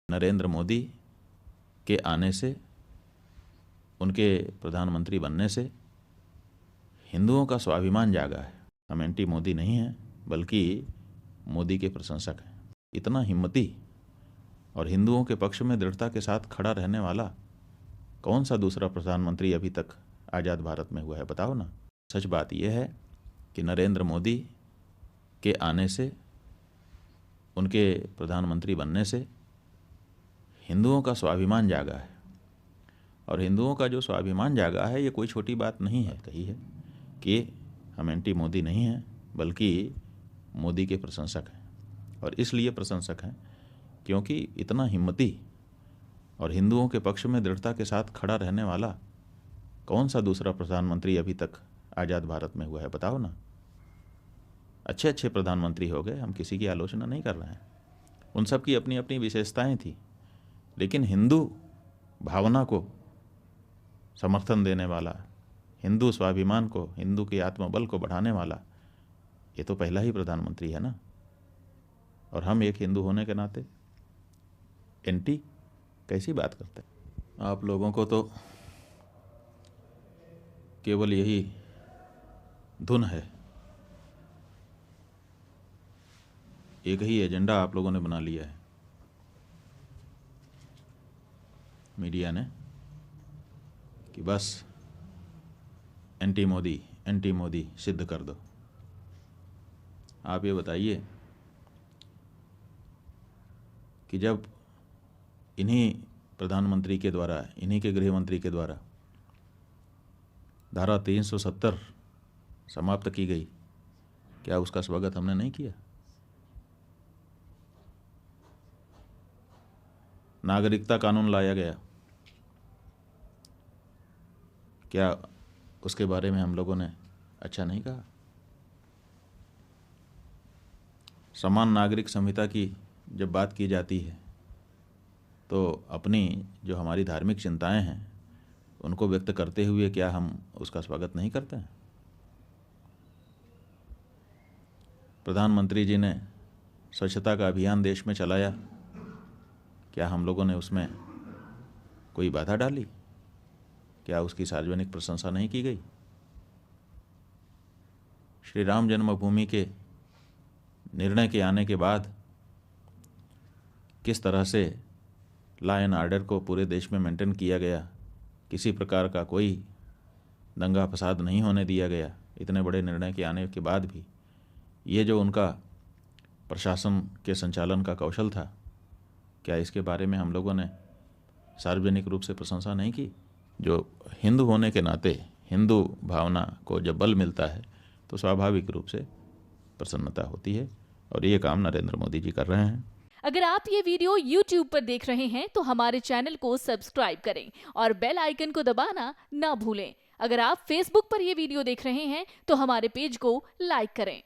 नरेंद्र मोदी के आने से, उनके प्रधानमंत्री बनने से हिंदुओं का स्वाभिमान जागा है। हम एंटी मोदी नहीं हैं, बल्कि मोदी के प्रशंसक हैं। इतना हिम्मती और हिंदुओं के पक्ष में दृढ़ता के साथ खड़ा रहने वाला कौन सा दूसरा प्रधानमंत्री अभी तक आज़ाद भारत में हुआ है, बताओ ना। सच बात यह है कि नरेंद्र मोदी के आने से, उनके प्रधानमंत्री बनने से हिंदुओं का स्वाभिमान जागा है। और हिंदुओं का जो स्वाभिमान जागा है, ये कोई छोटी बात नहीं है। कही है कि हम एंटी मोदी नहीं हैं, बल्कि मोदी के प्रशंसक हैं। और इसलिए प्रशंसक हैं क्योंकि इतना हिम्मती और हिंदुओं के पक्ष में दृढ़ता के साथ खड़ा रहने वाला कौन सा दूसरा प्रधानमंत्री अभी तक आज़ाद भारत में हुआ है, बताओ ना। अच्छे अच्छे प्रधानमंत्री हो गए, हम किसी की आलोचना नहीं कर रहे हैं, उन सब की अपनी अपनी विशेषताएं थी, लेकिन हिंदू भावना को समर्थन देने वाला, हिंदू स्वाभिमान को, हिंदू के आत्मबल को बढ़ाने वाला ये तो पहला ही प्रधानमंत्री है ना। और हम एक हिंदू होने के नाते एंटी कैसी बात करते हैं। आप लोगों को तो केवल यही धुन है, एक ही एजेंडा आप लोगों ने बना लिया है मीडिया ने कि बस एंटी मोदी सिद्ध कर दो। आप ये बताइए कि जब इन्हीं प्रधानमंत्री के द्वारा, इन्हीं के गृह मंत्री के द्वारा धारा 370 समाप्त की गई, क्या उसका स्वागत हमने नहीं किया? नागरिकता कानून लाया गया, क्या उसके बारे में हम लोगों ने अच्छा नहीं कहा? समान नागरिक संहिता की जब बात की जाती है तो अपनी जो हमारी धार्मिक चिंताएं हैं उनको व्यक्त करते हुए क्या हम उसका स्वागत नहीं करते हैं? प्रधानमंत्री जी ने स्वच्छता का अभियान देश में चलाया, क्या हम लोगों ने उसमें कोई बाधा डाली? क्या उसकी सार्वजनिक प्रशंसा नहीं की गई? श्री राम जन्मभूमि के निर्णय के आने के बाद किस तरह से लॉ एंड ऑर्डर को पूरे देश में मेंटेन किया गया, किसी प्रकार का कोई दंगा फसाद नहीं होने दिया गया, इतने बड़े निर्णय के आने के बाद भी ये जो उनका प्रशासन के संचालन का कौशल था, क्या इसके बारे में हम लोगों ने सार्वजनिक रूप से प्रशंसा नहीं की? जो हिंदू होने के नाते हिंदू भावना को जब बल मिलता है तो स्वाभाविक रूप से प्रसन्नता होती है, और ये काम नरेंद्र मोदी जी कर रहे हैं। अगर आप ये वीडियो YouTube पर देख रहे हैं तो हमारे चैनल को सब्सक्राइब करें और बेल आइकन को दबाना ना भूलें। अगर आप Facebook पर ये वीडियो देख रहे हैं तो हमारे पेज को लाइक करें।